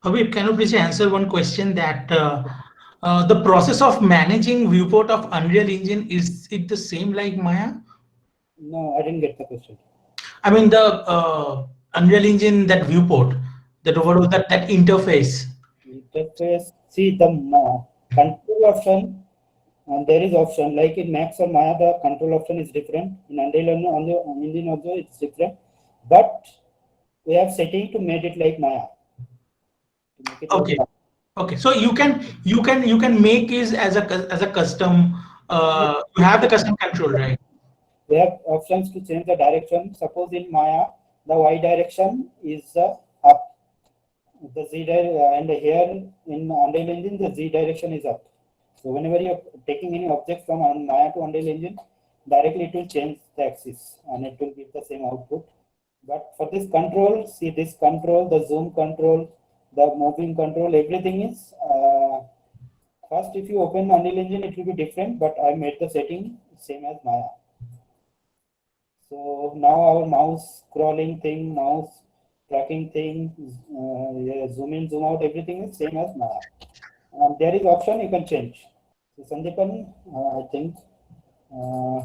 Habib, can you please answer one question that the process of managing viewport of Unreal Engine, is it the same like Maya? No, I didn't get the question. I mean the Unreal Engine, that viewport, that what was that interface? Interface, see the control option, and there is option like in Max or Maya, the control option is different. In Unreal Engine also it's different, but we have setting to make it like Maya, to make it like Okay, Maya. okay. So you can make is as a custom. Yes, You have the custom control, right? we have options to change the direction. Suppose in Maya, the Y direction is up, the and here in Unreal Engine, the Z direction is up. So whenever you're taking any object from Maya to Unreal Engine, directly it will change the axis and it will give the same output. But for this control, see this control, the zoom control, the moving control, everything is first if you open Unreal Engine, it will be different, but I made the setting same as Maya. So now our mouse scrolling thing, mouse tracking thing, yeah, zoom in, zoom out, everything is same as Maya. And there is option you can change. So Sandipan, I think uh,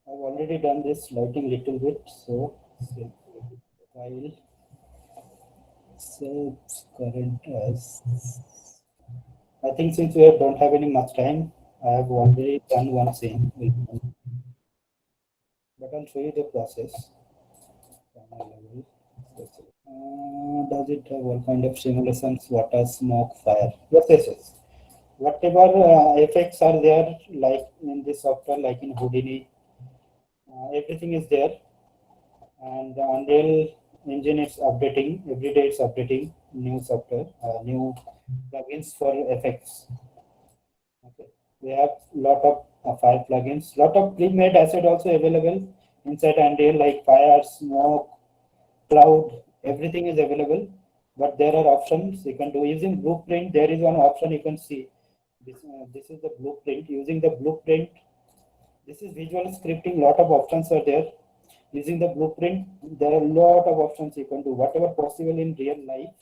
I've already done this lighting little bit. So save file, save current as. I think since we don't have any much time, I have already done one scene. But I'll show you the process. Camera level. Does it have all kind of simulations, water, smoke, fire? Yes, yes, yes. Whatever effects are there, like in this software, like in Houdini, everything is there. And the Unreal Engine is updating every day. It's updating new software, new plugins for effects. Okay, we have lot of fire plugins, lot of pre-made asset also available inside Unreal, like fire, smoke, cloud, everything is available. But there are options you can do using blueprint. There is one option you can see. This is the blueprint. Using the blueprint, this is visual scripting. Lot of options are there. Using the blueprint, there are a lot of options you can do. Whatever possible in real life,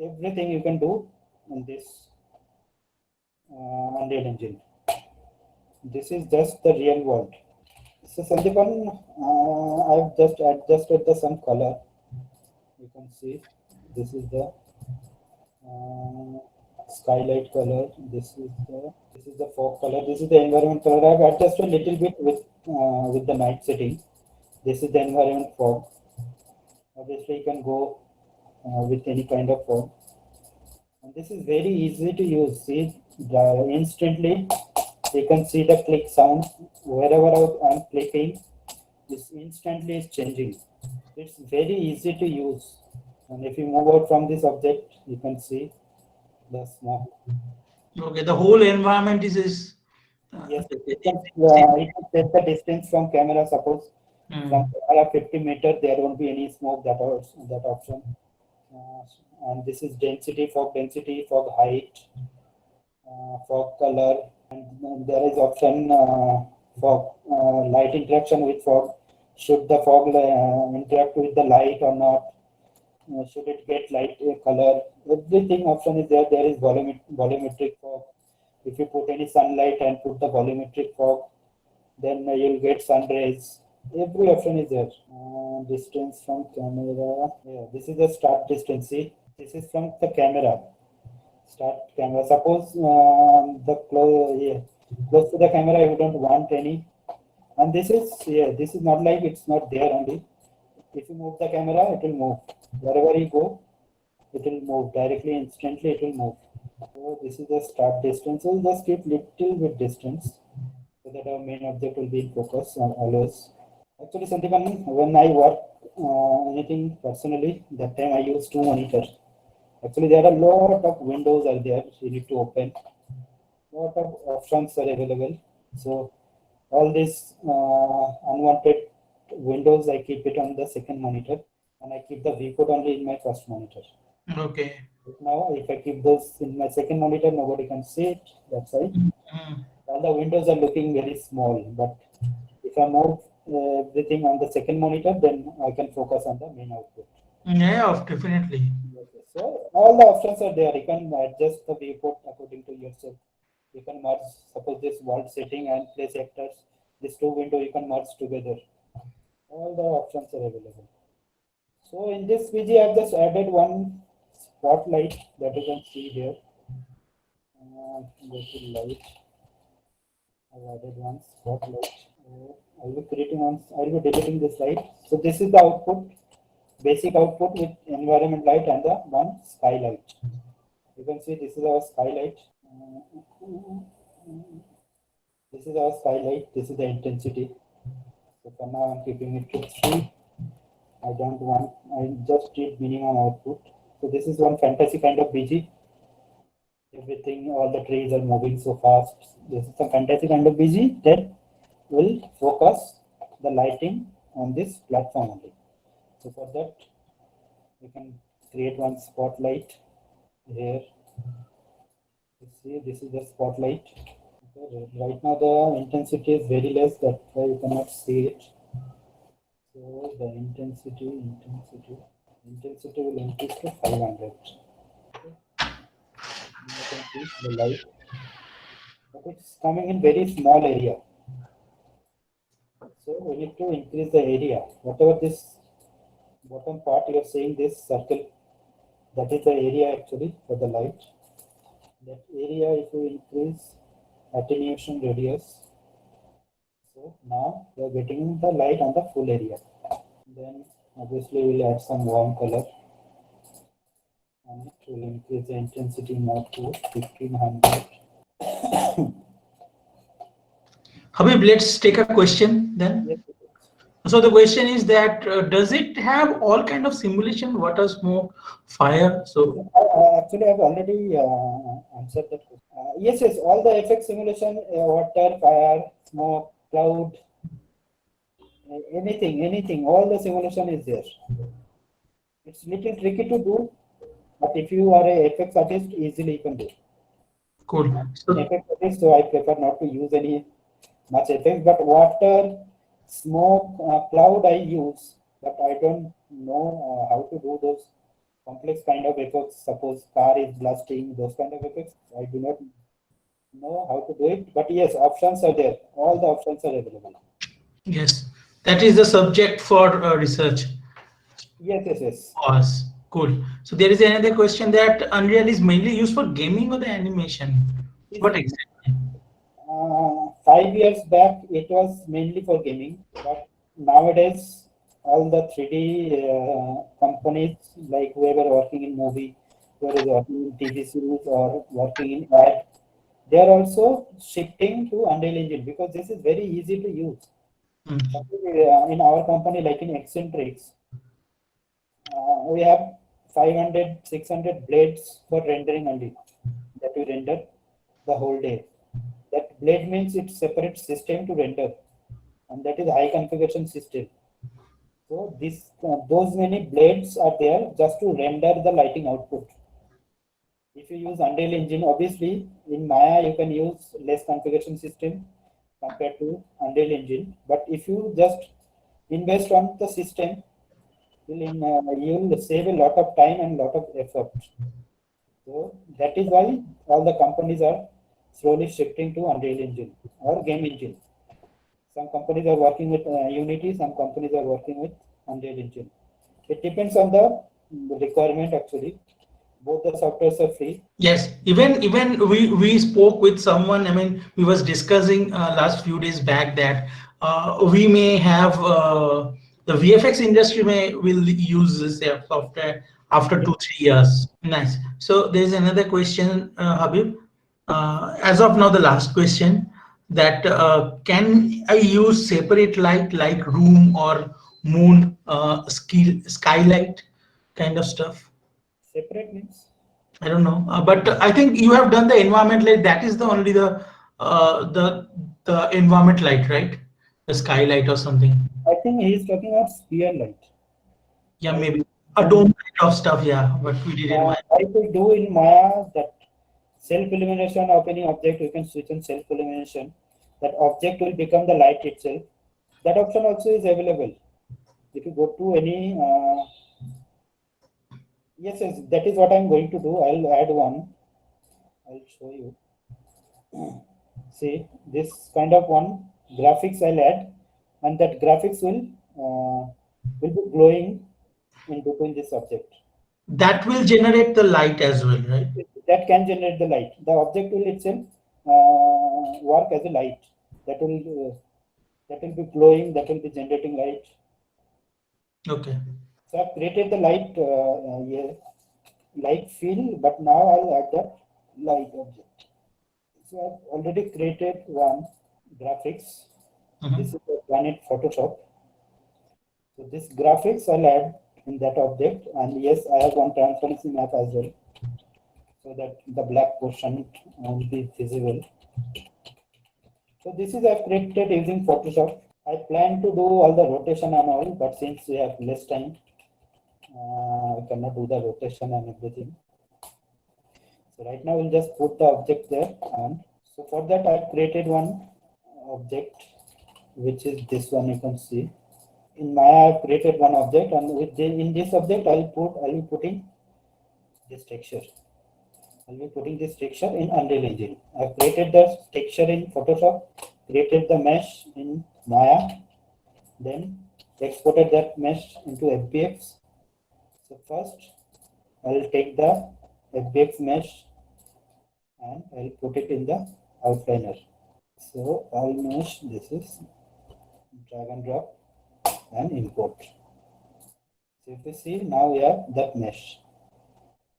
everything you can do in this Unreal Engine. This is just the real world. So Sandipan, I've just adjusted the some color. You can see this is the skylight color. This is the fog color. This is the environment color. I've adjusted a little bit with the night setting. This is the environment fog. Obviously, you can go with any kind of fog. And this is very easy to use. See, instantly you can see the click sound. Wherever I'm clicking, this instantly is changing. It's very easy to use. And if you move out from this object, you can see the smoke. Okay, the whole environment is Yes, same. you can set the distance from camera. Suppose from Hmm. camera 50 meter, there won't be any smoke. That option. Uh, and this is density, fog height, fog color, and there is option for light interaction with fog. Should the fog interact with the light or not? Should it get light color? Everything option is there. There is volumetric fog. If you put any sunlight and put the volumetric fog, then you'll get sun rays. Every option is there. Distance from camera. Yeah, this is the start distance. See, this is from the camera. Start camera. Suppose the close to the camera, you don't want any. And this is not like it's not there only. If you move the camera, it will move. Wherever you go, it will move directly, instantly. It will move. So this is the start distance. So we'll just keep little bit distance so that our main object will be in focus always. Actually, Santipan, when I work anything personally, that time I use two monitors. Actually, there are a lot of windows are there you need to open. Lot of options are available. So all these unwanted windows, I keep it on the second monitor, and I keep the viewport only in my first monitor. Okay. Right now, if I keep those in my second monitor, nobody can see it. That's why Hmm. all the windows are looking very small. But if I move everything on the second monitor, then I can focus on the main output. Yeah, definitely. Okay. So all the options are there. You can adjust the viewport according to yourself. You can merge, suppose this world setting and place actors. These two windows you can merge together. All the options are available. So in this PG, I've just added one spotlight that you can see here. Go to light. I've added one spotlight. I'll be creating one. I'll be deleting this light. So this is the output, basic output with environment light and the one skylight. You can see this is our skylight. This is our skylight. This is the intensity. So for now, I'm keeping it to 3. I don't want. I just need minimum output. So this is one fantasy kind of BG. Everything, all the trees are moving so fast. This is a fantasy kind of BG that will focus the lighting on this platform only. So for that, we can create one spotlight here. You see, this is the spotlight. Okay, right now the intensity is very less, that's why you cannot see it. So the intensity will increase to 500. Okay. You can see the light, but it's coming in very small area. So we need to increase the area. Whatever this bottom part you are seeing, this circle, that is the area actually for the light. That area, if you increase attenuation radius, so now you are getting the light on the full area. Then obviously we'll add some warm color and it will increase the intensity more to 1500. Habib, let's take a question then. Yes. So the question is that does it have all kind of simulation, water, smoke, fire? So Actually, I've already answered that question. Yes, all the effect simulation, water, fire, smoke, cloud, anything, all the simulation is there. It's little tricky to do, but if you are a FX artist, easily you can do. cool. So FX artist, so I prefer not to use any much effects, but water, smoke, cloud I use, but I don't know how to do those complex kind of effects. Suppose car is blasting, those kind of effects. I do not know how to do it, but yes, options are there. All the options are available. yes, that is the subject for research. Yes. Us. Cool. So there is another question that Unreal is mainly used for gaming or the animation. What exactly? 5 years back, it was mainly for gaming, but nowadays, all the 3D companies, like whoever working in movie, whoever is working in TV series or working in ad, they are also shifting to Unreal Engine because this is very easy to use. Hmm. In our company, like in Eccentrics, we have 500, 600 blades for rendering only that we render the whole day. That blade means it's separate system to render, and that is high configuration system. So this those many blades are there just to render the lighting output. If you use Unreal Engine, obviously in Maya you can use less configuration system compared to Unreal Engine. But if you just invest on the system, you'll save a lot of time and lot of effort. So that is why all the companies are slowly shifting to Unreal Engine or Game Engine. Some companies are working with Unity, some companies are working with Unreal Engine. It depends on the requirement actually. Both the softwares are free. Yes, even we spoke with someone. I mean, we was discussing last few days back that we may have the VFX industry may will use this software after 2 3 years. Nice. So there's another question, Habib. As of now, the last question that can I use separate light like room or moon skylight kind of stuff? Separate means I don't know, but I think you have done the environment light. That is the only the environment light, right? The skylight or something. I think he is talking about sphere light. Yeah, I maybe a dome light of stuff. Yeah, what we did in my. I could do in Maya that self illumination of any object. You can switch on self illumination. That object will become the light itself. That option also is available. If you go to any Yes, yes, that is what I'm going to do. I'll add one. I'll show you. See, this kind of one graphics I'll add, and that graphics will be glowing in between this object. That will generate the light as well, right? That can generate the light. The object will itself work as a light. That will be glowing. That will be generating light. Okay. So I've created the yeah, light field, but now I'll add the light object. So I've already created one graphics. This is one in Photoshop. So this graphics I'll add in that object, and yes, I have one transparency map as well, so that the black portion will be visible. So this is I've created using Photoshop. I plan to do all the rotation and all, but since we have less time, I cannot do the rotation and everything. So right now we'll just put the object there, and so for that I've created one object, which is this one. You can see in Maya I've created one object, and in this object I'll be putting this texture. I'll be putting this texture in Unreal Engine. I've created the texture in Photoshop, created the mesh in Maya, then exported that mesh into FBX. So first I'll take the FBX mesh and I'll put it in the outliner. So all mesh, this is drag and drop and import. So if you see, now we have that mesh.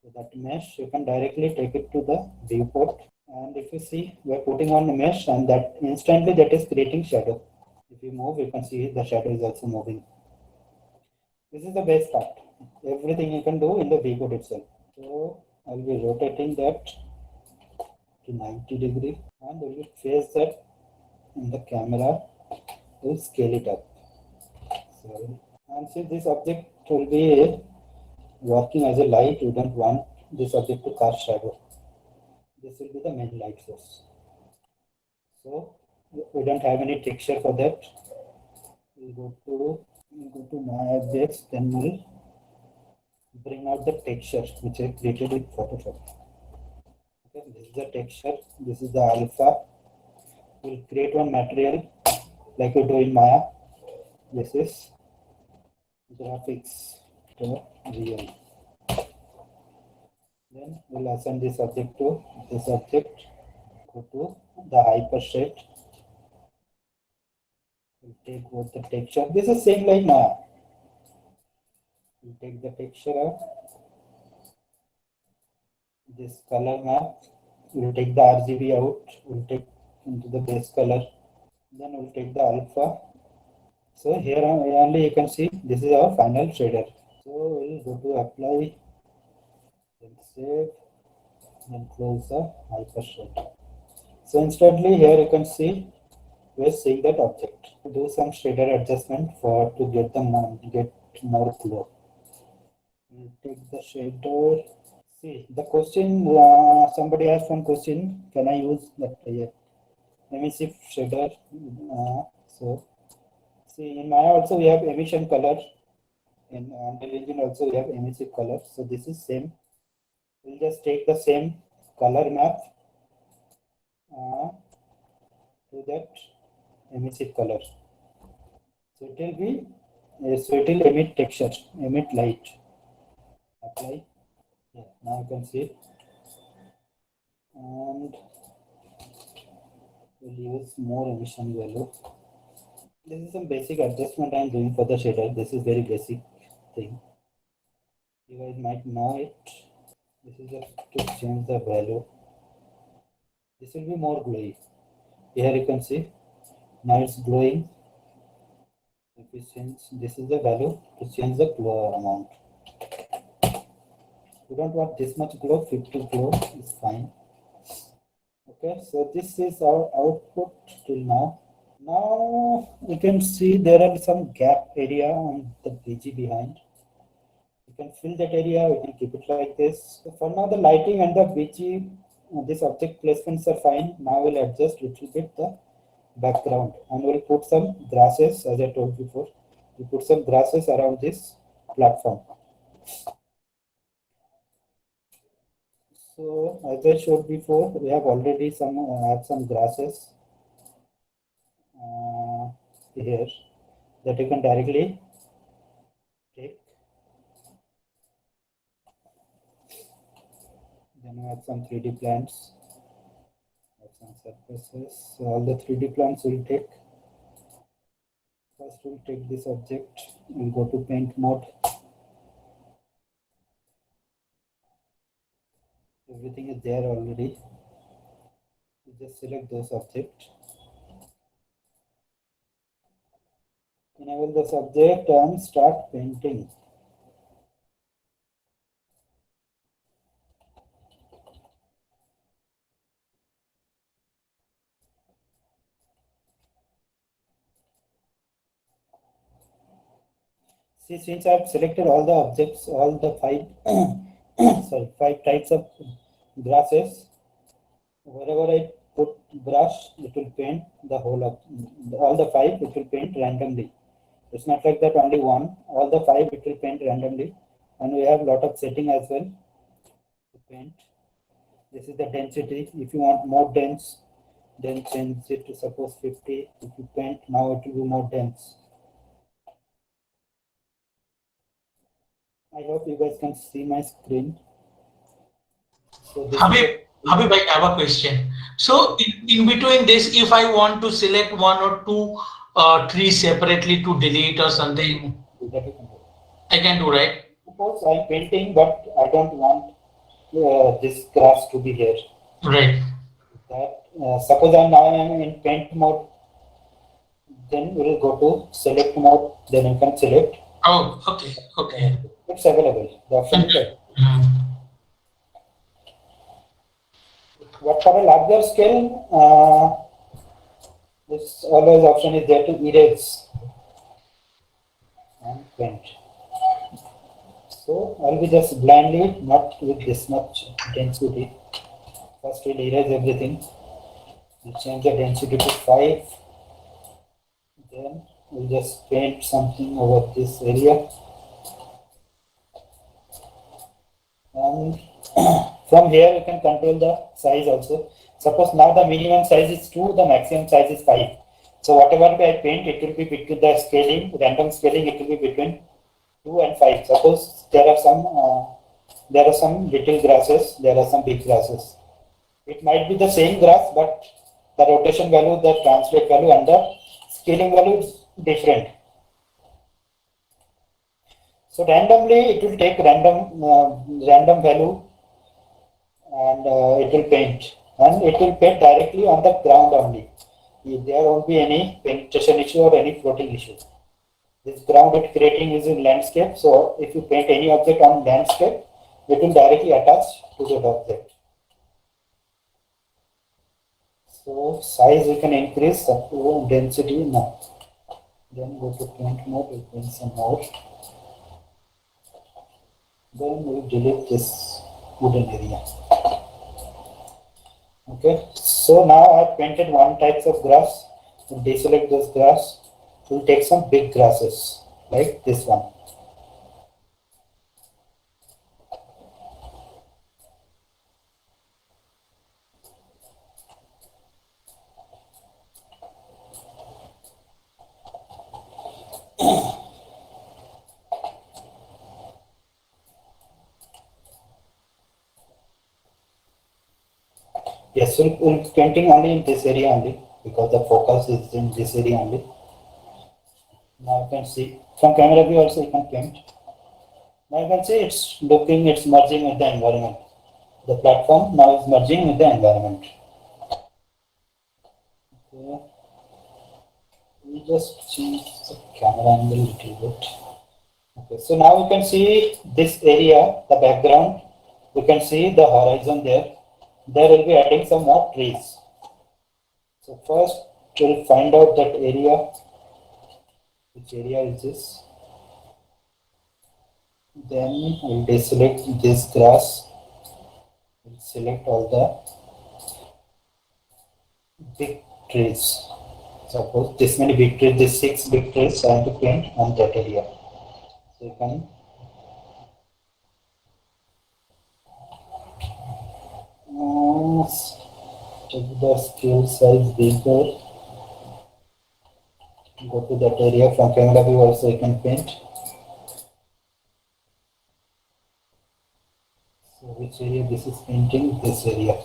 So that mesh you can directly take it to the viewport, and if you see, we are putting on the mesh, and that instantly that is creating shadow. If you move, you can see the shadow is also moving. This is the best part. Everything you can do in the viewport itself. So I'll be rotating that to 90 degree, and we'll face that in the camera. We'll scale it up. So, and see, this object will be working as a light. You don't want this object to cast shadow. This will be the main light source. So we don't have any texture for that. We'll go to my objects, then we'll bring out the texture which I created with Photoshop. Okay, this is the texture. This is the alpha. We'll create one material like we do in Maya. This is graphics to real. Then we'll assign this object to this object. Go to the hypershade. We'll take both the texture. This is same like Maya. We'll take the texture out. This color map. We'll take the RGB out. We'll take into the base color. Then we'll take the alpha. So here only you can see this is our final shader. So we'll go to apply, then save, then close the hypershade. So instantly here you can see we're seeing that object. Do some shader adjustment to get more glow. We'll take the shader. See the question. Somebody asked one question. Can I use that? Emissive shader? So see, in Maya also we have emission color. In Unreal Engine also we have emissive color. So this is same. We'll just take the same color map to that emissive color. So it will be, so it will emit texture, emit light. Apply. Yeah, now you can see it. And we'll use more emission value. This is some basic adjustment I'm doing for the shader. This is very basic thing. You guys might know it. This is just to change the value. This will be more glowy. Here you can see now it's glowing. If we change, this is the value to change the glow amount. We don't want this much glow. 50 glow is fine. Okay, so this is our output till now. Now you can see there are some gap area on the BG behind. You can fill that area. We can keep it like this. So for now, the lighting and the BG, this object placements are fine. Now we'll adjust a little bit the background, and we'll put some grasses, as I told before. We put some grasses around this platform. So as I showed before, we have already have some grasses here that you can directly take. Then we have some 3D plants, have some surfaces. So all the 3D plants will take. First we'll take this object, we'll go to paint mode. Everything is there already. You just select those objects. Enable the subject and start painting. See, since I've selected all the objects, all the five types of grasses, wherever I put brush, it will paint the whole of all the five, it will paint randomly. It's not like that only one, all the five it will paint randomly. And we have a lot of setting as well to paint. This is the density. If you want more dense, then change it to suppose 50. If you paint now, it will be more dense. I hope you guys can see my screen. So this Habib, I have a question. So in between this, if I want to select one or two trees separately to delete or something, I can do, right? Suppose I'm painting, but I don't want this grass to be here. Right. Suppose I'm now in paint mode, then we'll go to select mode, then you can select. Oh, okay, okay. It's available. The option is there. But for a larger scale, this always option is there to erase and paint. So I'll be just blindly, not with this much density. First we'll erase everything. We'll change the density to 5. Then we'll just paint something over this area. And from here you can control the size also. Suppose now the minimum size is 2, the maximum size is 5. So whatever I paint, it will be between the scaling, random scaling, it will be between 2 and 5. Suppose there are some little grasses, there are some big grasses. It might be the same grass, but the rotation value, the translate value, and the scaling value is different. So randomly, it will take random value, and it will paint, and it will paint directly on the ground only. There won't be any penetration issue or any floating issue. This ground it creating is in landscape, so if you paint any object on landscape, it will directly attach to that object. So size we can increase up to density now. Then go to paint mode, we'll paint some more. Then we delete this wooden area. Okay, so now I've painted one type of grass. We'll deselect this grass. We'll take some big grasses like this one. Yes, we'll painting only in this area only because the focus is in this area only. Now you can see from camera view also you can paint. Now you can see it's merging with the environment. The platform now is merging with the environment. Okay. We just change the camera angle a little bit. Okay, so now you can see this area, the background. You can see the horizon there. There will be adding some more trees. So first we'll find out that area. Which area is this? Then we'll deselect this grass. We'll select all the big trees. Suppose this many big trees, this 6 big trees I have to paint on that area. So you can Take the scale size bigger. Go to that area from camera view also you can paint. So which area this is painting? This area.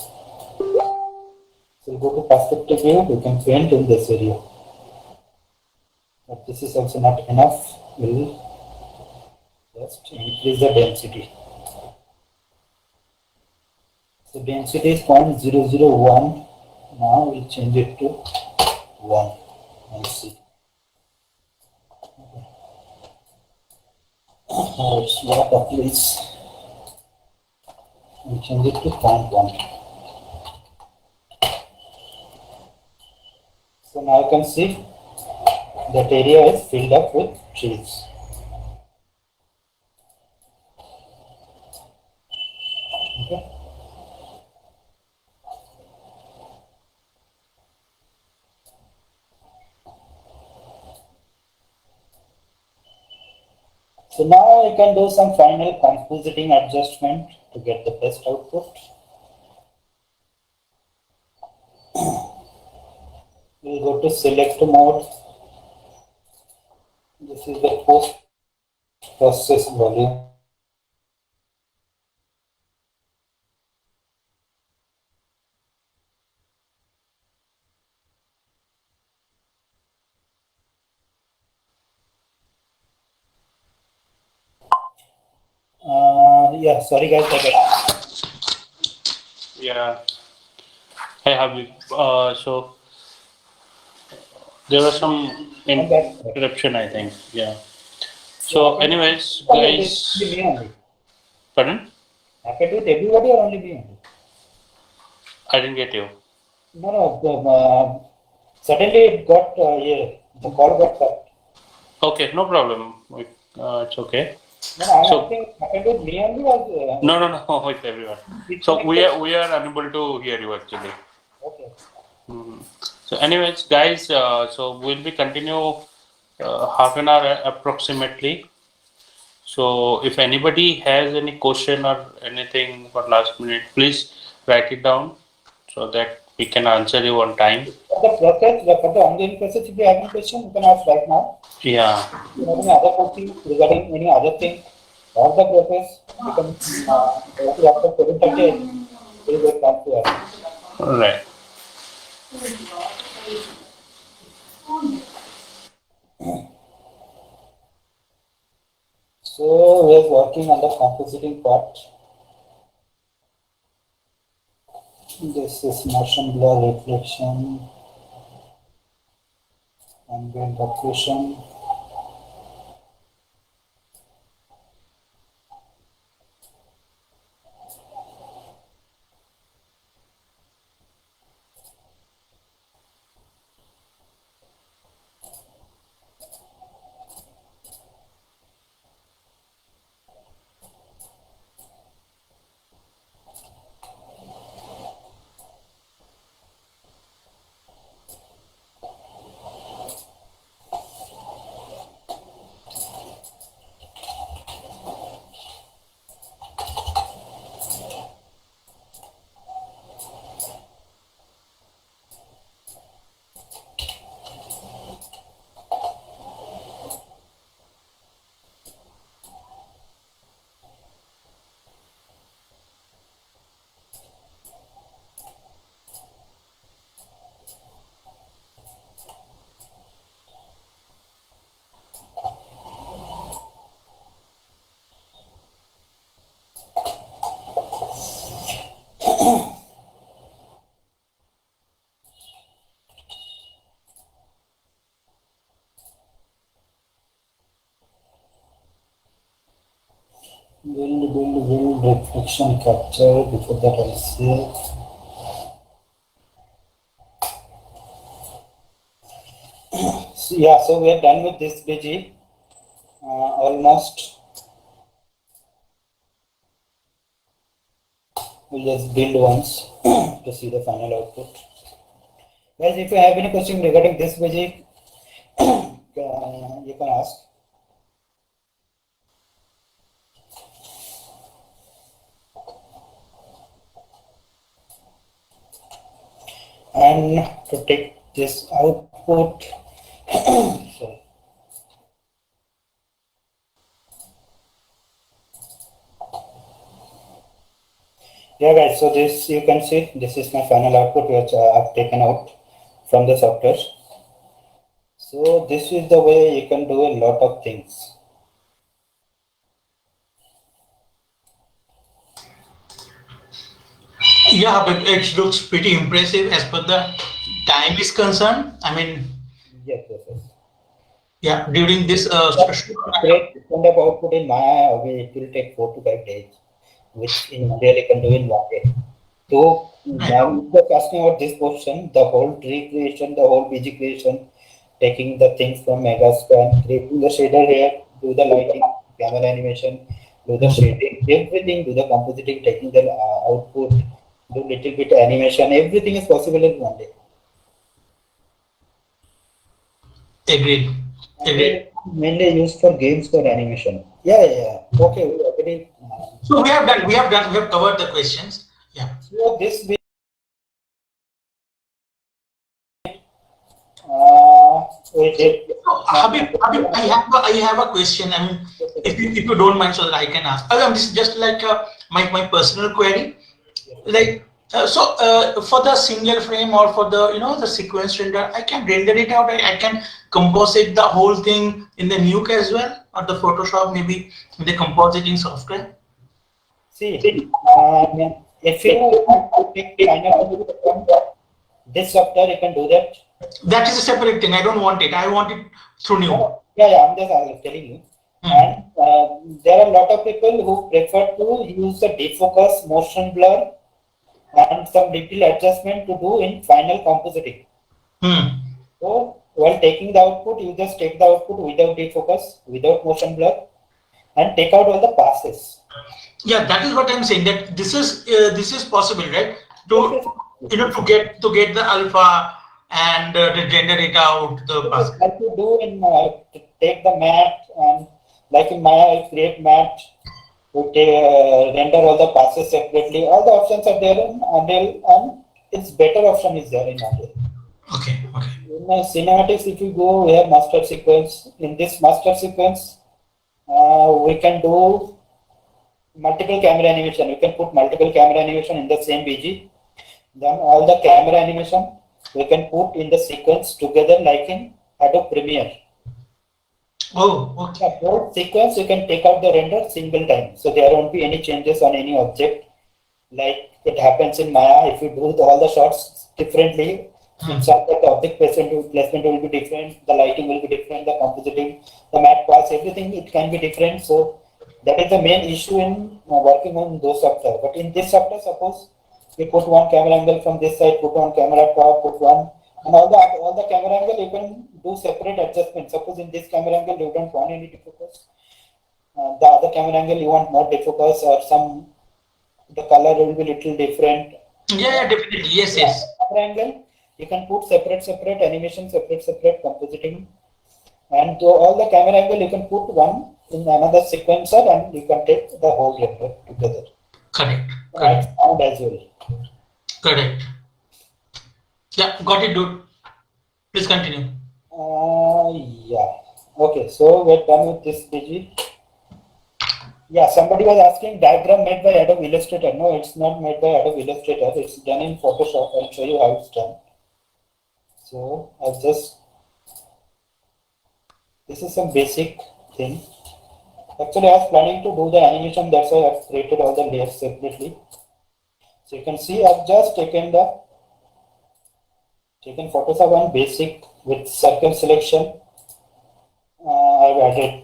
So go to perspective view, you can paint in this area. But this is also not enough. We'll just increase the density. So density is 0.001. Now we'll change it to 1 and see. Now it's what of this. We'll change it to 0.1. So now you can see that area is filled up with trees. Okay. So now I can do some final compositing adjustment to get the best output. We'll go to select mode. This is the post process volume. Yeah, sorry guys, Yeah. Hey, Habib. So there was some interruption, I think. Yeah. So, anyways, guys, me only. pardon? Happy with everybody or only me only? I didn't get you. No, suddenly it got, yeah, the call got cut. Okay, no problem. It's okay. No, I So- think happened with me only was. No, with everyone. So we are unable to hear you actually. Okay. Mhm. So, anyways, guys, so we'll be continue half an hour approximately. So, if anybody has any question or anything for last minute, please write it down so that we can answer you on time. For the process, for the ongoing process, if you have any question, you can ask right now. Yeah. If you have any other question regarding any other thing or the process, you can after 7:30, we'll get back to us. All right. So we're working on the compositing part. This is motion blur reflection, ambient occlusion. Build reflection capture. Before that, I'll save. So, yeah, so we are done with this BG. Almost. We'll just build once to see the final output. Guys, if you have any question regarding this BG, you can ask. And to take this output, sorry. Yeah guys, so this you can see, this is my final output which I've taken out from the software. So this is the way you can do a lot of things. Yeah, but it looks pretty impressive as per the time is concerned. I mean, Yes, yes, yes. yeah, during this Great kind of output in Maya, it will take 4 to 5 days, which in Unreal you can do in 1 day. So now just asking about this question, the whole tree creation, the whole BG creation, taking the things from Megaspan, creating the shader here, do the lighting, camera animation, do the shading, everything, do the compositing, taking the output, do little bit animation, everything is possible in 1 day. agreed. Agreed. Mainly used for games or animation. Yeah, yeah, yeah. Okay, we already. So we have covered the questions. Yeah. So this we did. Habib, I have a question. I mean, if you don't mind, so that I can ask. This is just like my personal query. Like, for the single frame or for the the sequence render, I can render it out. I can composite the whole thing in the Nuke as well, or the Photoshop, maybe in the compositing software. See, if you want to take this software, you can do that. That is a separate thing. I don't want it. I want it through Nuke. Yeah, I'm just telling you. And there are a lot of people who prefer to use the defocus, motion blur, and some little adjustment to do in final compositing. So while taking the output, you just take the output without defocus, without motion blur, and take out all the passes. Yeah, that is what I'm saying. That this is possible, right? To to get the alpha and render it out. Like you do in to take the matte and like in Maya, I create matte. To render all the passes separately. All the options are there in Unreal, and its better option is there in Unreal. Okay. In my cinematics, if you go, we have master sequence. In this master sequence, we can do multiple camera animation. You can put multiple camera animation in the same BG. Then all the camera animation we can put in the sequence together, like in Adobe Premiere. Oh, okay. Both sequence you can take out the render single time, so there won't be any changes on any object like it happens in Maya. If you do all the shots differently, inside the object placement will be different, the lighting will be different, the compositing, the matte pass, everything it can be different. So that is the main issue in working on those software. But in this software, suppose we put one camera angle from this side, put one camera top, put one. And all the camera angle you can do separate adjustments. Suppose in this camera angle you don't want any defocus. The other camera angle you want more defocus, or the color will be little different. Yeah, definitely. Yes. Camera angle you can put separate animation, separate compositing, and to all the camera angle you can put one in another sequencer, and you can take the whole render together. Correct. Sound as well. Correct. Yeah, got it, dude. Please continue. Yeah. Okay, so we're done with this BG. Yeah, somebody was asking diagram made by Adobe Illustrator. No, it's not made by Adobe Illustrator. It's done in Photoshop. I'll show you how it's done. So this is some basic thing. Actually, I was planning to do the animation. That's why I've created all the layers separately. So you can see I've just taken Photoshop on basic with circle selection. I've added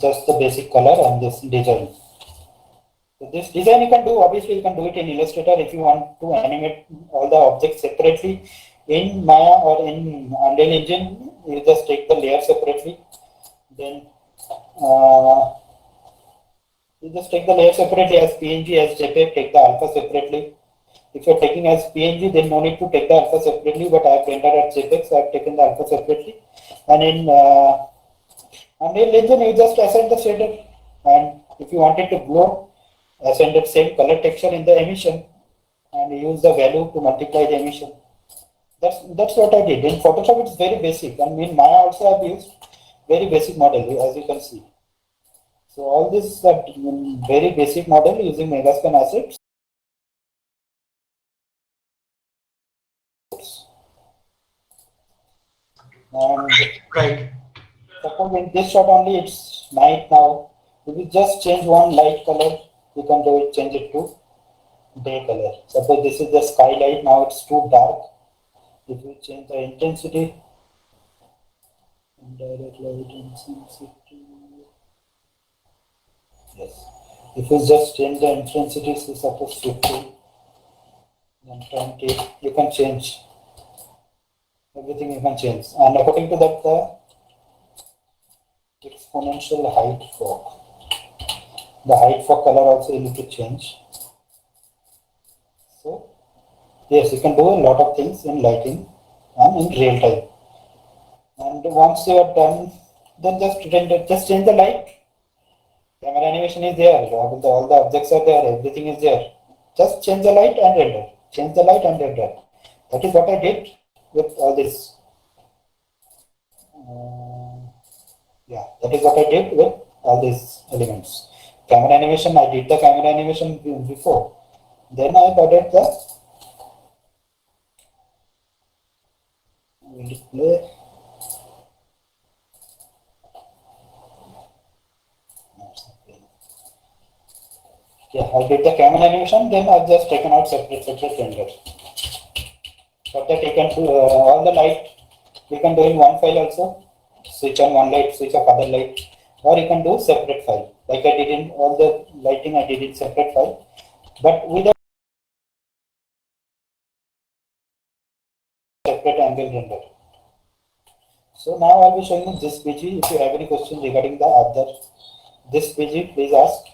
just the basic color and this design. So this design you can do, obviously you can do it in Illustrator if you want to animate all the objects separately. In Maya or in Unreal Engine, you just take the layer separately. Then you just take the layer separately as PNG, as JPEG, take the alpha separately. If you're taking as PNG, then no need to take the alpha separately, but I have rendered as JPEG, so I have taken the alpha separately. And in Unreal Engine, you just assign the shader, and if you want it to glow, assign the same color texture in the emission, and use the value to multiply the emission. That's what I did. In Photoshop, it's very basic. And in Maya also I've used very basic model, as you can see. So all this very basic model using Megaspan assets. And Right. suppose in this shot only it's night now. If you just change one light color, you can do it, change it to day color. Suppose this is the skylight, now it's too dark. If you change the intensity, direct light intensity, yes. If you just change the intensity, so suppose 50, then 20, you can change. Everything you can change. And according to that, the exponential height for the height for color also you need to change. So yes, you can do a lot of things in lighting and in real time. And once you are done, then just change the light. Camera animation is there, all the objects are there, everything is there. Just change the light and render. Change the light and render. That is what I did with all this. Yeah, that is what I did with all these elements. Camera animation, I did the camera animation before. Then I added the display. Yeah, I did the camera animation, then I've just taken out separate render. For that, you can do all the light, you can do in one file also. Switch on one light, switch off other light, or you can do separate file. Like I did in all the lighting, I did in separate file. But with a separate angle render. So now I'll be showing you this PG. If you have any questions regarding the other this PG, please ask.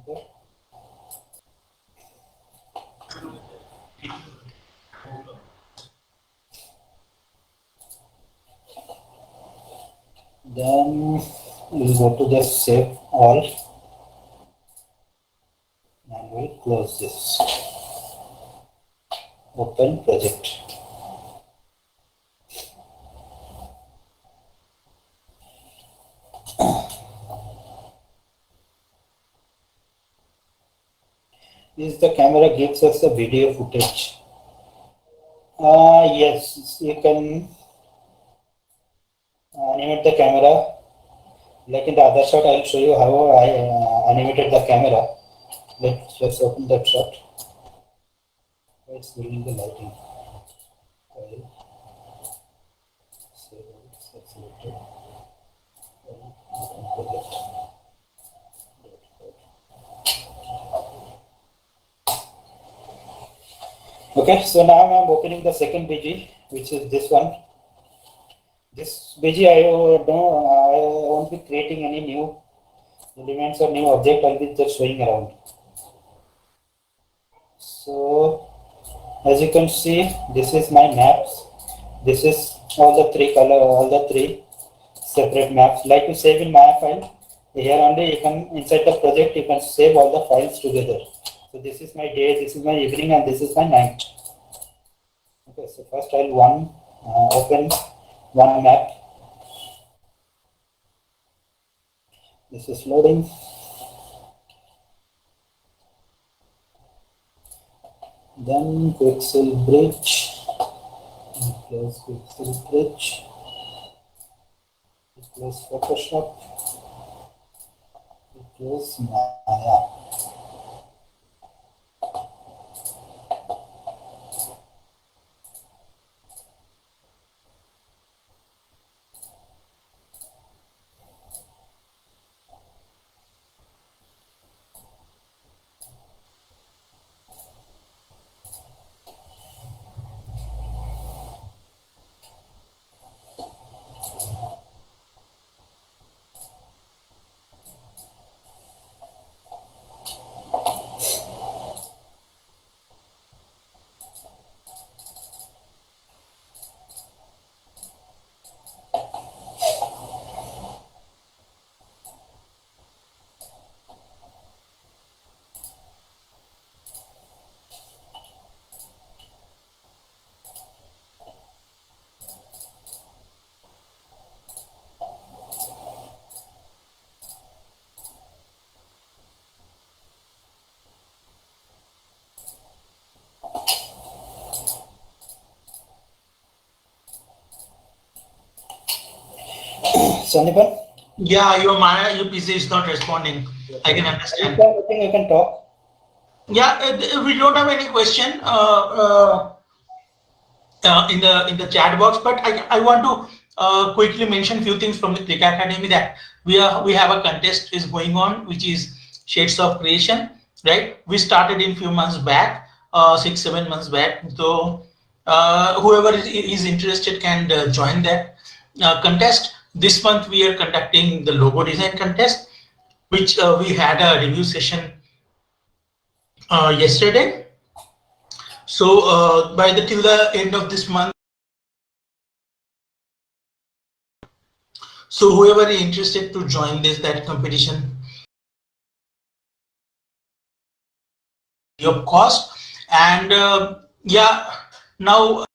Okay. Then we'll go to just save all and we'll close this. Open project. Is the camera gives us a video footage. Yes, you can animate the camera. Like in the other shot, I'll show you how I animated the camera. Let's open that shot. It's building the lighting. Okay, so now I'm opening the second BG, which is this one. This BG I won't be creating any new elements or new object. I'll be just showing around. So as you can see, this is my maps. This is all the three separate maps. Like you save in Maya file, here only you can inside the project you can save all the files together. So this is my day, this is my evening, and this is my night. Okay, so first I'll open one map. This is loading. Then Quixel Bridge. Close Quixel Bridge. Close Photoshop. Close Maya. Sandipan? Yeah, your PC is not responding. I can understand. I think you can talk. Yeah, we don't have any question in the chat box, but I want to quickly mention few things from the Click Academy, that we have a contest is going on, which is Shades of Creation, right? We started in few months back, 6-7 months back. So whoever is interested can join that contest. This month we are conducting the logo design contest, which we had a review session yesterday. So by the till the end of this month, so whoever is interested to join that competition, your cost. And yeah, now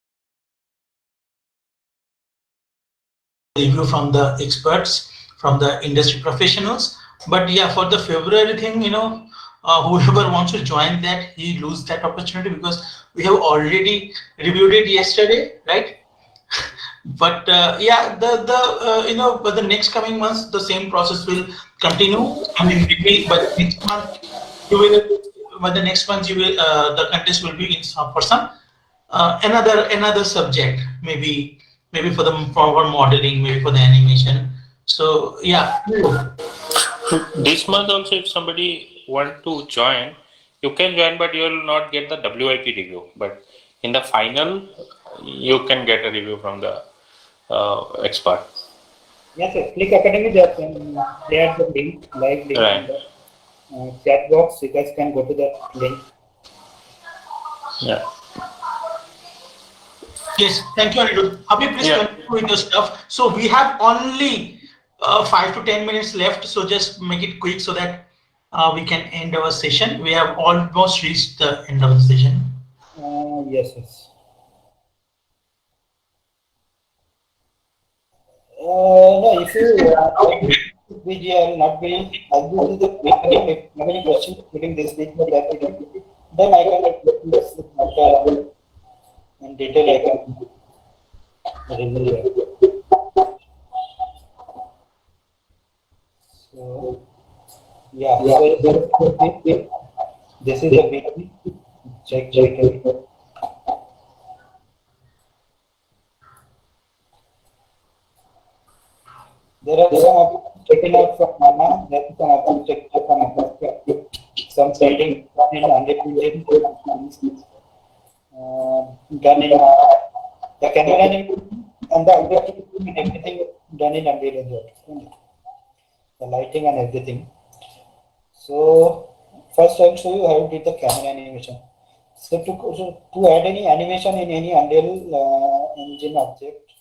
review from the experts, from the industry professionals. But yeah, for the February thing, whoever wants to join that, he lose that opportunity, because we have already reviewed it yesterday, right? But yeah, but the next coming months, the same process will continue. I mean, maybe, but next month you will, but the next month you will, the contest will be in some, for some another subject, maybe for modeling, maybe for the animation. So yeah. This month also, if somebody want to join, you can join, but you will not get the WIP review. But in the final, you can get a review from the expert. Yes, sir. Click Academy, they have the link, live link Right. in the chat box. You guys can go to that link. Yeah. Yes, thank you, Anirudh. Abhi, please Yeah. continue with your stuff. So we have only 5 to 10 minutes left. So just make it quick so that we can end our session. We have almost reached the end of the session. Yes, yes. No, if you VGL not be, I'll do the if you have any questions during this week, but that we can, then I can this in detail. I can review it. So yeah, so this is a weekly check. There are some options taken out from Mama, there are some options taken out from Mama. Some trading done in Unreal, done in the camera and the objective and everything done in Unreal Engine. The lighting and everything. So first I'll show you how to do the camera animation. So to add any animation in any Unreal Engine object,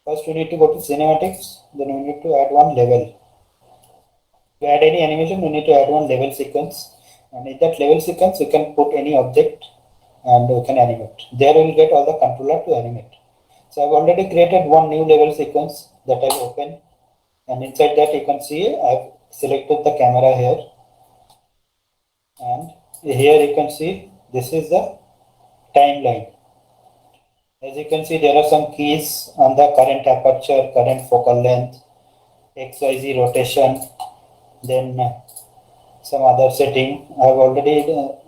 first we need to go to cinematics, then we need to add one level. To add any animation, we need to add one level sequence, and in that level sequence, you can put any object and you can animate. There you will get all the controller to animate. So I've already created one new level sequence that I've opened, and inside that you can see I've selected the camera here, and here you can see this is the timeline. As you can see, there are some keys on the current aperture, current focal length, XYZ rotation, then some other setting. I've already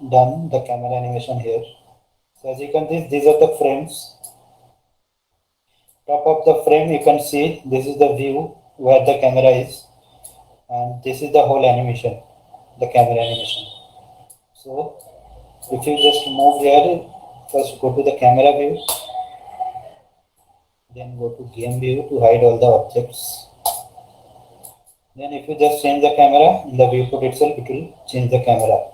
done the camera animation here. So as you can see, these are the frames. Top of the frame, you can see this is the view where the camera is, and this is the whole animation, the camera animation. So if you just move here, first go to the camera view, then go to game view to hide all the objects. Then if you just change the camera in the viewport itself, it will change the camera.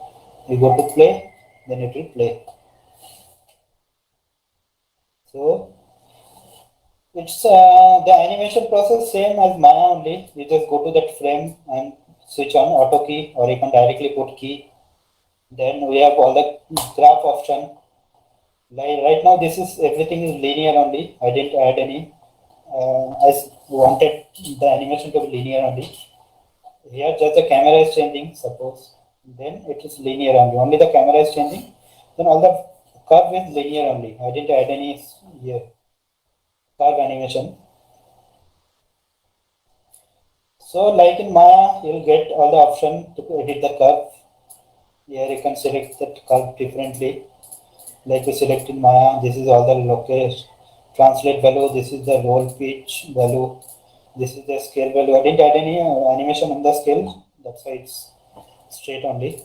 You go to play, then it will play. So it's the animation process same as Maya only. You just go to that frame and switch on auto key, or you can directly put key. Then we have all the graph option. Like right now, this is everything is linear only. I didn't add any. I wanted the animation to be linear only. Here, just the camera is changing. Suppose then it is linear only. Only the camera is changing. Then all the curve is linear only. I didn't add any here curve animation. So like in Maya, you'll get all the option to edit the curve. Here you can select that curve differently. Like you select in Maya, this is all the location, translate value, this is the roll pitch value, this is the scale value. I didn't add any animation on the scale, that's why it's straight only.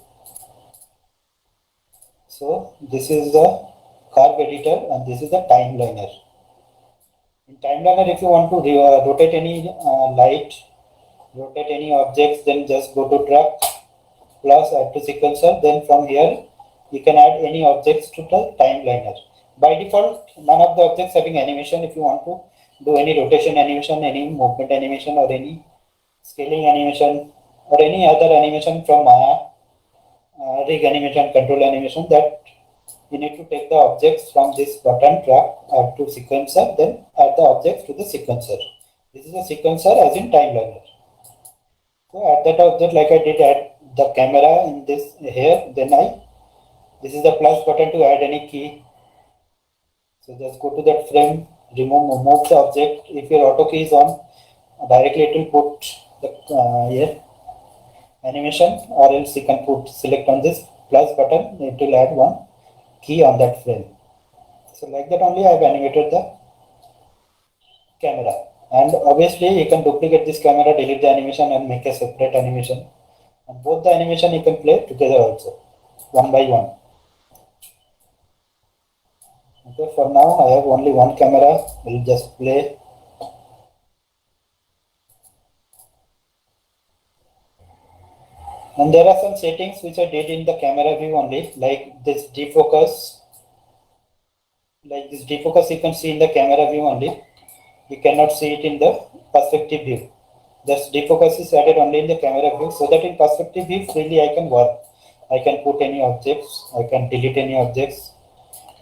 So this is the curve editor and this is the timeliner. In timeliner, if you want to rotate any light, rotate any objects, then just go to truck plus add to sequencer. Then from here you can add any objects to the timeliner. By default, none of the objects having animation. If you want to do any rotation animation, any movement animation, or any scaling animation, or any other animation from Maya, rig animation, control animation, that you need to take the objects from this button track, add to sequencer, then add the objects to the sequencer. This is a sequencer as in timeliner. So add that object like I did add the camera in this here, then this is the plus button to add any key. So just go to that frame, move the object. If your auto key is on, directly it will put the here animation, or else you can select on this plus button, it will add one key on that frame. So like that only I have animated the camera. And obviously you can duplicate this camera, delete the animation and make a separate animation. And both the animation you can play together also, one by one. Okay, for now I have only one camera, we'll just play. And there are some settings which I did in the camera view only, like this defocus. Like this defocus you can see in the camera view only. You cannot see it in the perspective view. This defocus is added only in the camera view, so that in perspective view freely I can work. I can put any objects, I can delete any objects.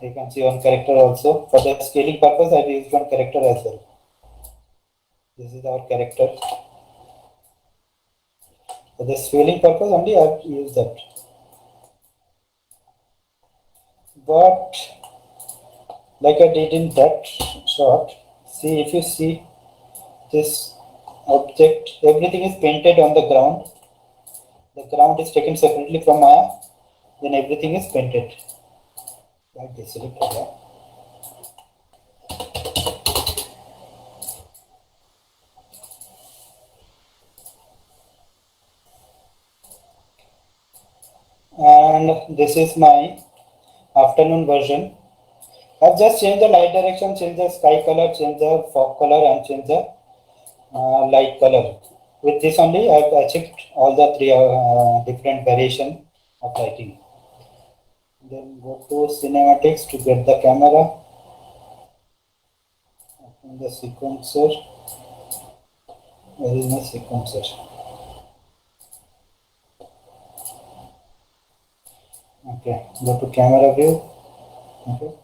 You can see one character also. For the scaling purpose, I have used one character as well. This is our character. For the scaling purpose only, I have used that. But like I did in that shot, see, if you see this object, everything is painted on the ground. The ground is taken separately from Maya, then everything is painted. Like this, select that. And this is my afternoon version. I've just changed the light direction, changed the sky color, changed the fog color, and changed the light color. With this only, I've achieved all the three different variation of lighting. Then go to cinematics to get the camera. Open the sequencer. Where is my sequencer? Okay, go to camera view. Okay.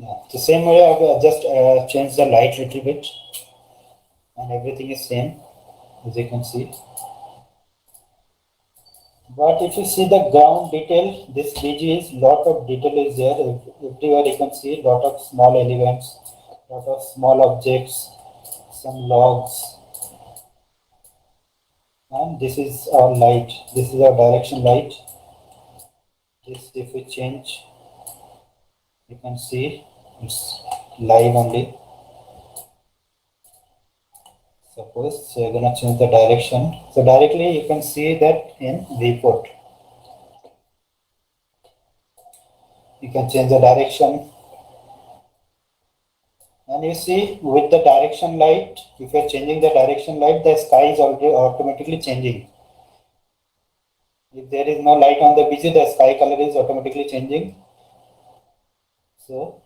Yeah, the same way I've just changed the light a little bit, and everything is same as you can see. But if you see the ground detail, this BG is lot of detail is there. Everywhere you can see lot of small elements, lot of small objects, some logs. And this is our light. This is our direction light. This, if we change, you can see it's live only. Suppose so you're gonna change the direction. So directly you can see that in viewport. You can change the direction. And you see with the direction light, if you're changing the direction light, the sky is already automatically changing. If there is no light on the BG, the sky color is automatically changing. So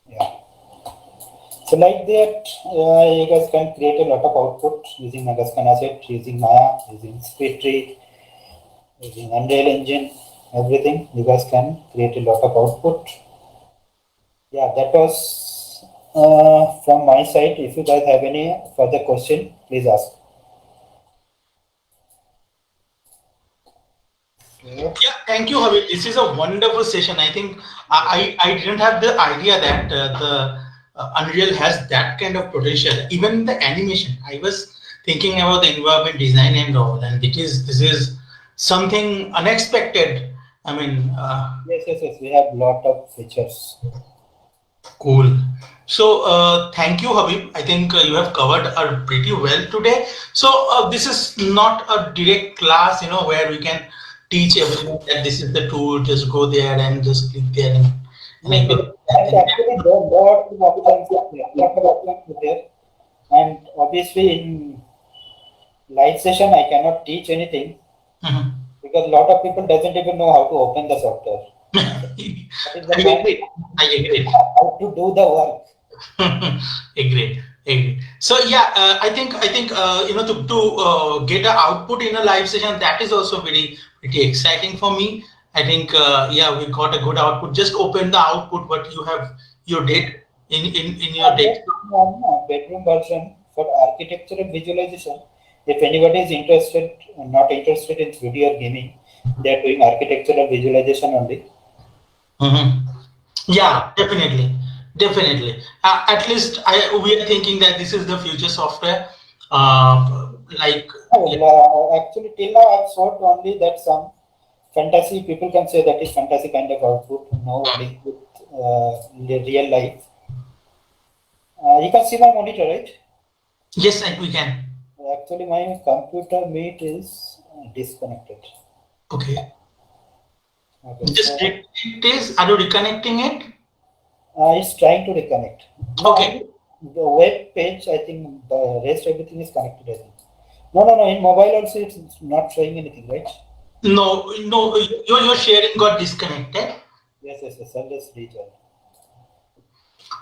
yeah. So like that, you guys can create a lot of output using Megascan Asset, using Maya, using SpeedTree, using Unreal Engine, everything. You guys can create a lot of output. Yeah, that was from my side. If you guys have any further question, please ask. Yeah, thank you, Habib. This is a wonderful session. I think I didn't have the idea that the Unreal has that kind of potential. Even the animation, I was thinking about the environment design and all, and this is something unexpected. I mean, Yes. We have lot of features. cool. So, thank you, Habib. I think you have covered pretty well today. So, this is not a direct class, where we can teach everyone that this is the tool, just go there and just click there and Yes, I yes. will. And actually, there are lot of options are there. Lot of options are there. And obviously, in live session, I cannot teach anything Mhm. because a lot of people doesn't even know how to open the software. That is the I point. agree. I agree. How to do the work. Agreed. Agreed. So yeah, I think to get an output in a live session, that is also pretty exciting for me. I think yeah, we got a good output. Just open the output what you did in your I'm deck. just doing one bedroom version for architectural visualization. If anybody is interested, not interested in 3D or gaming, they are doing architectural visualization only. Mhm. Yeah, definitely. At least we are thinking that this is the future software. Like yeah. Actually, till now I've showed only that some fantasy. People can say that is fantasy kind of output. No link with real life. You can see my monitor, right? Yes, we can. Actually, my computer meet is disconnected. Okay. Okay, Just so it is. Are you reconnecting it? it's trying to reconnect. No, Okay. only the web page. I think the rest everything is connected. I think. No. In mobile also, it's not showing anything, right? No. Your sharing got disconnected. Yes. I'll just rejoin.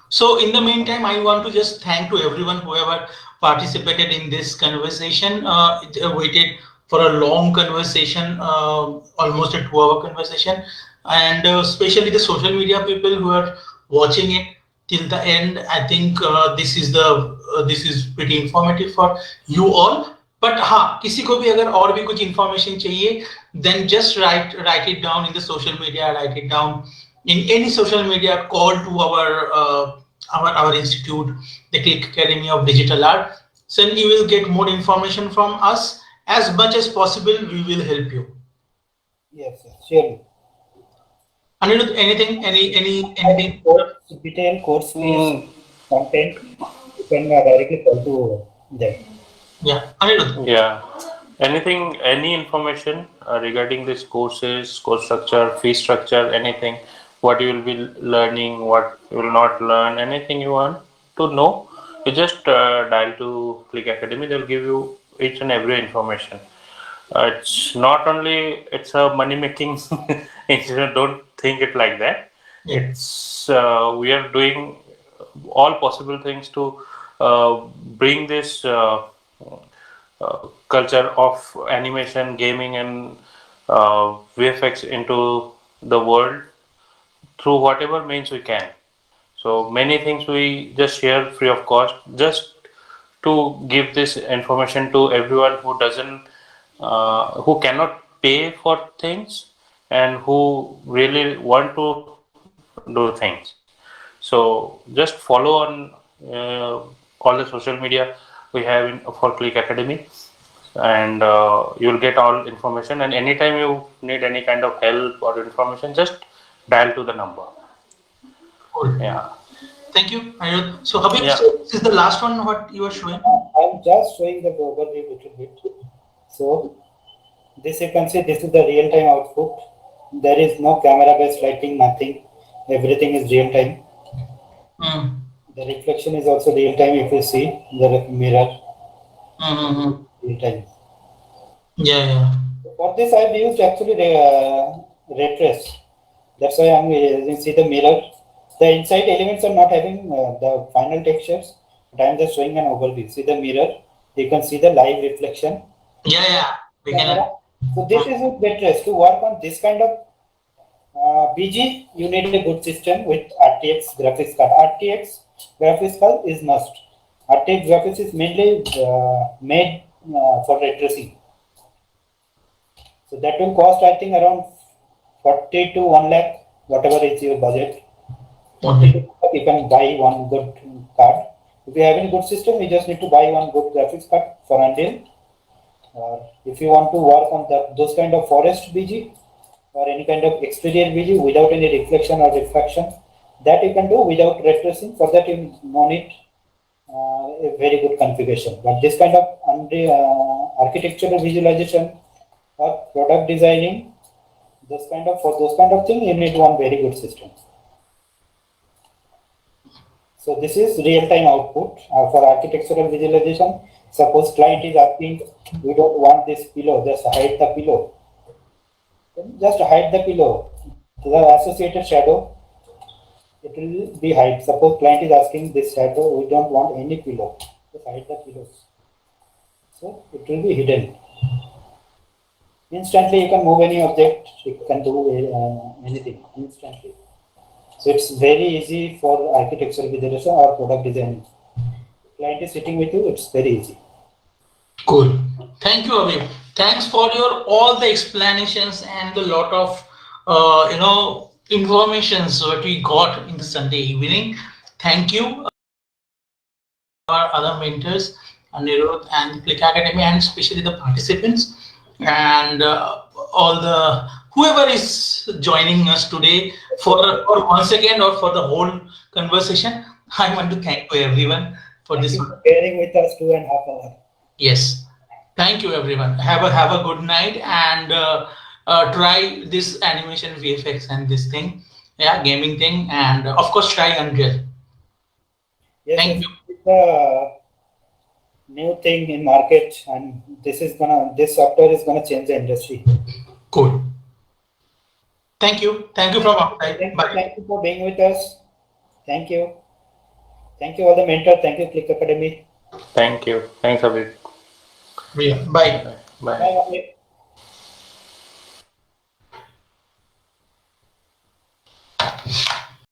So in the meantime, I want to just thank to everyone whoever participated in this conversation. Waited for a long conversation, almost a 2-hour conversation, and especially the social media people who are watching it till the end. I think this is pretty informative for you all. But हाँ किसी को भी अगर और भी कुछ information चाहिए, then just write it down in the social media, write it down in any social media, call to our institute, the Click Academy of Digital Art. So you will get more information from us. As much as possible, we will help you. Yes, surely. Anirudh, anything, anything? Detailed course fees, content, you can directly call to them. Yeah, Anirudh. Yeah. Anything, any information regarding these courses, course structure, fee structure, anything, what you will be learning, what you will not learn, anything you want to know, you just dial to Click Academy. They'll give you each and every information. It's not only it's a money making incident. Don't think it like that. Yeah. It's we are doing all possible things to bring this culture of animation, gaming, and VFX into the world through whatever means we can. So many things we just share free of cost, just to give this information to everyone who doesn't, who cannot pay for things and who really want to do things. So just follow on all the social media we have for Click Academy, and you'll get all information. And anytime you need any kind of help or information, just dial to the number. Cool. Yeah. Thank you, Anirudh. So Habib, Yeah. so this is the last one. What you are showing? I'm just showing the overview little bit. So this you can see this is the real time output. There is no camera based lighting, nothing. Everything is real time. Mm. The reflection is also real time. If you see the mirror, Mm-hmm. real time. Yeah. For this, I've used actually the ray trace. That's why I'm you see the mirror. The inside elements are not having the final textures, but I'm just showing an overview. See the mirror. You can see the live reflection. Yeah. We can. Camera. So this is with ray trace. To work on this kind of BG, you need a good system with RTX graphics card. RTX graphics card is must. RTX graphics is mainly made for ray tracing. So that will cost, I think, around 40 to 1 lakh, whatever is your budget. 40 to 1 lakh, you can buy one good card. If you have any good system, you just need to buy one good graphics card for Unreal. If you want to work on those kind of forest BG or any kind of exterior BG without any reflection or refraction, that you can do without ray tracing. For that, you no need a very good configuration. But this kind of architectural visualization or product designing, for those kind of thing, you need one very good system. So this is real-time output for architectural visualization. Suppose client is asking, we don't want this pillow, just hide the pillow. Then just hide the pillow. The associated shadow, it will be hide. Suppose client is asking this shadow, we don't want any pillow, just hide the pillows. So it will be hidden. Instantly you can move any object, you can do anything instantly. So it's very easy for architectural visualization or product design. Client is sitting with you, it's very easy. Cool. Thank you, Abhi. Thanks for your all the explanations and a lot of informations that we got in the Sunday evening. Thank you, our other mentors, Anirudh and Click Academy, and especially the participants and all the whoever is joining us today for once again or for the whole conversation. I want to thank you everyone for Thank this. you for bearing with us 2.5 hours. Yes. Thank you, everyone. Have a good night and try this animation VFX and this thing, yeah, gaming thing, and of course try Unreal. Yes, Thank you. it's a new thing in market, and this software is gonna change the industry. Cool. Thank you. Thank you from outside. Bye. Thank you for being with us. Thank you. Thank you all the mentors. Thank you, Click Academy. Thank you. Thanks, Abhi. Bye. Bye. Bye.